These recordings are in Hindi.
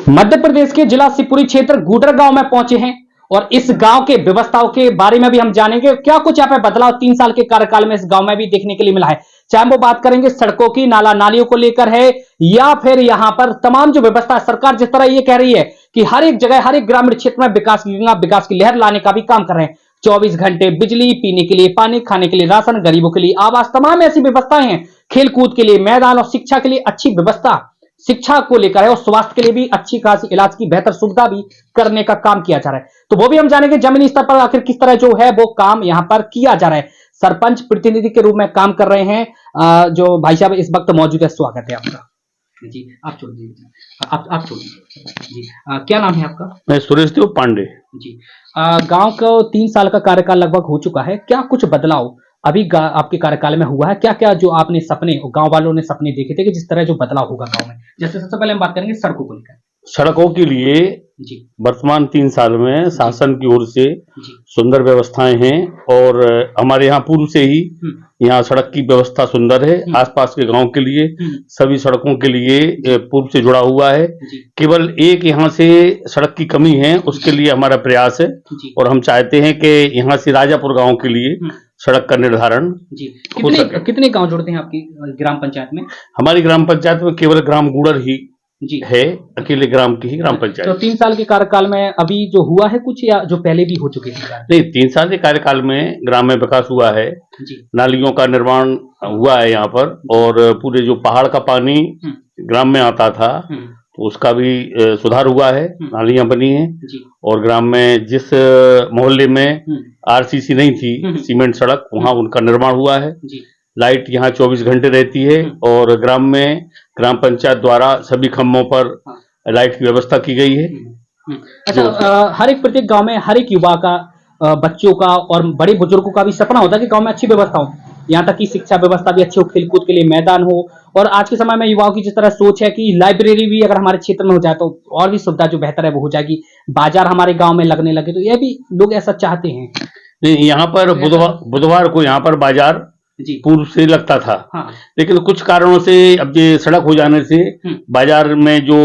मध्य प्रदेश के जिला शिवपुरी क्षेत्र गूडर गांव में पहुंचे हैं और इस गांव के व्यवस्थाओं के बारे में भी हम जानेंगे। क्या कुछ यहाँ पे बदलाव 3 साल के कार्यकाल में इस गांव में भी देखने के लिए मिला है, चाहे वो बात करेंगे सड़कों की, नाला नालियों को लेकर है, या फिर यहाँ पर तमाम जो व्यवस्था सरकार जिस तरह ये कह रही है कि हर एक जगह हर एक ग्रामीण क्षेत्र में विकास की लहर लाने का भी काम कर रहे हैं। 24 घंटे बिजली, पीने के लिए पानी, खाने के लिए राशन, गरीबों के लिए आवास, तमाम ऐसी व्यवस्थाएं हैं। खेलकूद के लिए मैदान और शिक्षा के लिए अच्छी व्यवस्था शिक्षा को लेकर है और स्वास्थ्य के लिए भी अच्छी खासी इलाज की बेहतर सुविधा भी करने का काम किया जा रहा है। तो वो भी हम जानेंगे जमीनी स्तर पर आखिर किस तरह जो है वो काम यहां पर किया जा रहा है। सरपंच प्रतिनिधि के रूप में काम कर रहे हैं जो भाई साहब इस वक्त मौजूद है। स्वागत है आपका जी। आप छोड़ दीजिए, आप छोड़ दीजिए जी। क्या नाम है आपका? मैं सुरेश देव पांडे जी। गांव का 3 साल का कार्यकाल लगभग हो चुका है, क्या कुछ बदलाव अभी आपके कार्यकाल में हुआ है? क्या क्या जो आपने सपने गांव वालों ने सपने देखे थे कि जिस तरह जो बदलाव होगा गांव में? जैसे सबसे पहले हम बात करेंगे सड़कों को लेकर। सड़कों के लिए जी वर्तमान 3 साल में शासन की ओर से जी सुंदर व्यवस्थाएं हैं और हमारे यहाँ पूर्व से ही यहाँ सड़क की व्यवस्था सुंदर है। आसपास के गांव के लिए सभी सड़कों के लिए पूर्व से जुड़ा हुआ है। केवल एक यहाँ से सड़क की कमी है, उसके लिए हमारा प्रयास है और हम चाहते हैं कि यहाँ से राजापुर गांव के लिए सड़क का निर्धारण जी। कितने गांव जुड़ते हैं आपकी ग्राम पंचायत में? हमारी ग्राम पंचायत में केवल ग्राम गूडर ही जी है, अकेले ग्राम की ही ग्राम पंचायत। तो 3 साल के कार्यकाल में अभी जो हुआ है कुछ, या जो पहले भी हो चुके थे? नहीं, 3 साल के कार्यकाल में ग्राम में विकास हुआ है जी। नालियों का निर्माण हुआ है यहाँ पर, और पूरे जो पहाड़ का पानी ग्राम में आता था तो उसका भी सुधार हुआ है, नालियां बनी हैं। और ग्राम में जिस मोहल्ले में आरसीसी नहीं थी, सीमेंट सड़क, वहां उनका निर्माण हुआ है। लाइट यहाँ 24 घंटे रहती है और ग्राम में ग्राम पंचायत द्वारा सभी खंभों पर लाइट की व्यवस्था की गई है। अच्छा, हर एक प्रत्येक गांव में हर एक युवा का, बच्चों का और बड़े बुजुर्गों का भी सपना होता है कि गांव में अच्छी व्यवस्था हो, यहाँ तक कि शिक्षा व्यवस्था भी अच्छी हो, खेलकूद के लिए मैदान हो। और आज के समय में युवाओं की जिस तरह सोच है कि लाइब्रेरी भी अगर हमारे क्षेत्र में हो जाए तो और भी सुविधा जो बेहतर है वो हो जाएगी, बाजार हमारे गांव में लगने लगे, तो यह भी लोग ऐसा चाहते हैं। यहाँ पर बुधवार को यहाँ पर बाजार पूर्व से लगता था। हाँ। लेकिन कुछ कारणों से अब ये सड़क हो जाने से बाजार में जो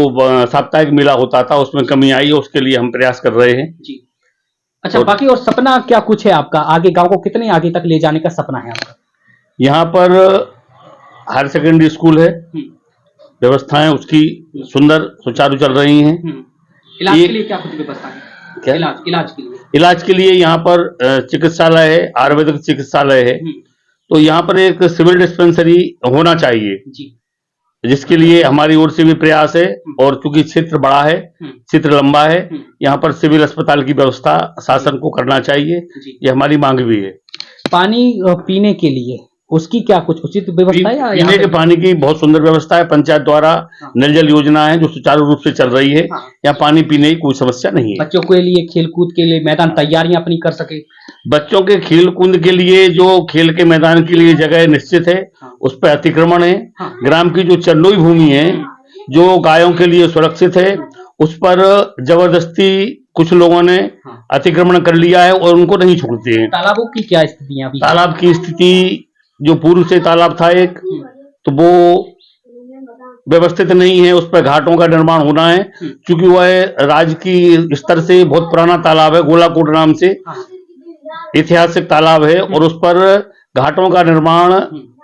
साप्ताहिक मेला होता था उसमें कमी आई है, उसके लिए हम प्रयास कर रहे हैं जी। अच्छा, बाकी और सपना क्या कुछ है आपका? आगे गांव को कितने आगे तक ले जाने का सपना है आपका? यहाँ पर हायर सेकेंडरी स्कूल है, व्यवस्थाएं उसकी सुंदर सुचारू चल रही हैं। इलाज के लिए क्या कुछ व्यवस्था है? क्या इलाज के लिए यहाँ पर चिकित्सालय है, आयुर्वेदिक चिकित्सालय है, तो यहाँ पर एक सिविल डिस्पेंसरी होना चाहिए जी, जिसके लिए हमारी ओर से भी प्रयास है। और चूंकि क्षेत्र बड़ा है, क्षेत्र लंबा है, यहाँ पर सिविल अस्पताल की व्यवस्था शासन को करना चाहिए, ये हमारी मांग भी है। पानी पीने के लिए उसकी क्या कुछ उचित व्यवस्था है? पीने के पानी की बहुत सुंदर व्यवस्था है, पंचायत द्वारा नल जल योजना है जो सुचारू रूप से चल रही है। यहाँ पानी पीने की कोई समस्या नहीं है। बच्चों के लिए खेलकूद के लिए मैदान तैयारियां अपनी कर सके, बच्चों के खेल कूद के लिए जो खेल के मैदान के लिए जगह निश्चित है, उस पर अतिक्रमण है। ग्राम की जो चरनोई भूमि है जो गायों के लिए सुरक्षित है, उस पर जबरदस्ती कुछ लोगों ने अतिक्रमण कर लिया है और उनको नहीं छोड़ते हैं। तालाबों की क्या स्थिति है? तालाब की स्थिति जो पूर्व से तालाब था एक, तो वो व्यवस्थित नहीं है, उस पर घाटों का निर्माण होना है, क्योंकि वह राज्य की स्तर से बहुत पुराना तालाब है, गोलाकोट नाम से ऐतिहासिक तालाब है, और उस पर घाटों का निर्माण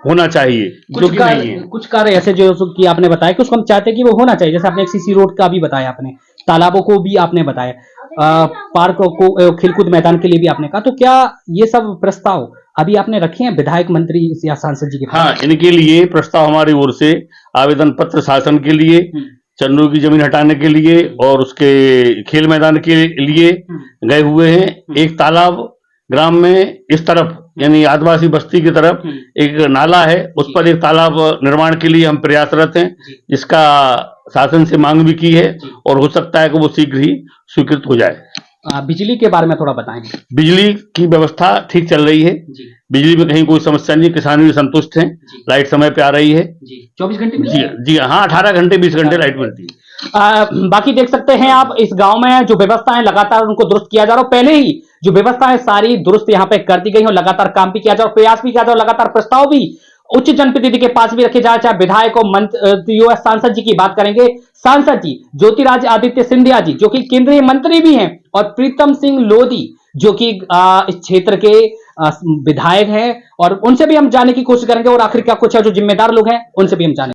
होना चाहिए, जो कि नहीं है। कुछ कार्य ऐसे जो कि आपने बताया कि उसको हम चाहते हैं कि वो होना चाहिए, जैसे आपने सीसी रोड का भी बताया, आपने तालाबों को भी आपने बताया, पार्क को, खेलकूद मैदान के लिए भी आपने कहा, तो क्या ये सब प्रस्ताव अभी आपने रखे हैं विधायक, मंत्री या सांसद जी के पास? हाँ, इनके लिए प्रस्ताव हमारी ओर से आवेदन पत्र शासन के लिए, चन्नू की जमीन हटाने के लिए और उसके खेल मैदान के लिए गए हुए हैं। एक तालाब ग्राम में इस तरफ, यानी आदिवासी बस्ती की तरफ एक नाला है, उस पर एक तालाब निर्माण के लिए हम प्रयासरत हैं, जिसका शासन से मांग भी की है और हो सकता है कि वो शीघ्र ही स्वीकृत हो जाए। बिजली के बारे में थोड़ा बताएं। बिजली की व्यवस्था ठीक चल रही है, बिजली में कहीं कोई समस्या नहीं, किसान भी संतुष्ट हैं, लाइट समय पे आ रही है। 24 घंटे जी हाँ, 18 घंटे 20 घंटे लाइट मिलती है। बाकी देख सकते हैं आप इस गांव में जो व्यवस्था है लगातार उनको दुरुस्त किया जा रहा है, पहले ही जो व्यवस्था है सारी दुरुस्त यहाँ पे कर दी गई है, लगातार काम भी किया जा रहा है, प्रयास भी किया जा रहा है, लगातार प्रस्ताव भी उच्च जनप्रतिनिधि के पास भी रखे जाए, चाहे विधायक और मंत्री सांसद जी की बात करेंगे, सांसद जी ज्योतिरादित्य सिंधिया जी, जो कि केंद्रीय मंत्री भी हैं, और प्रीतम सिंह लोधी, जो कि इस क्षेत्र के विधायक हैं, और उनसे भी हम जानने की कोशिश करेंगे, और आखिर क्या कुछ है जो जिम्मेदार लोग हैं उनसे भी हम जानेंगे।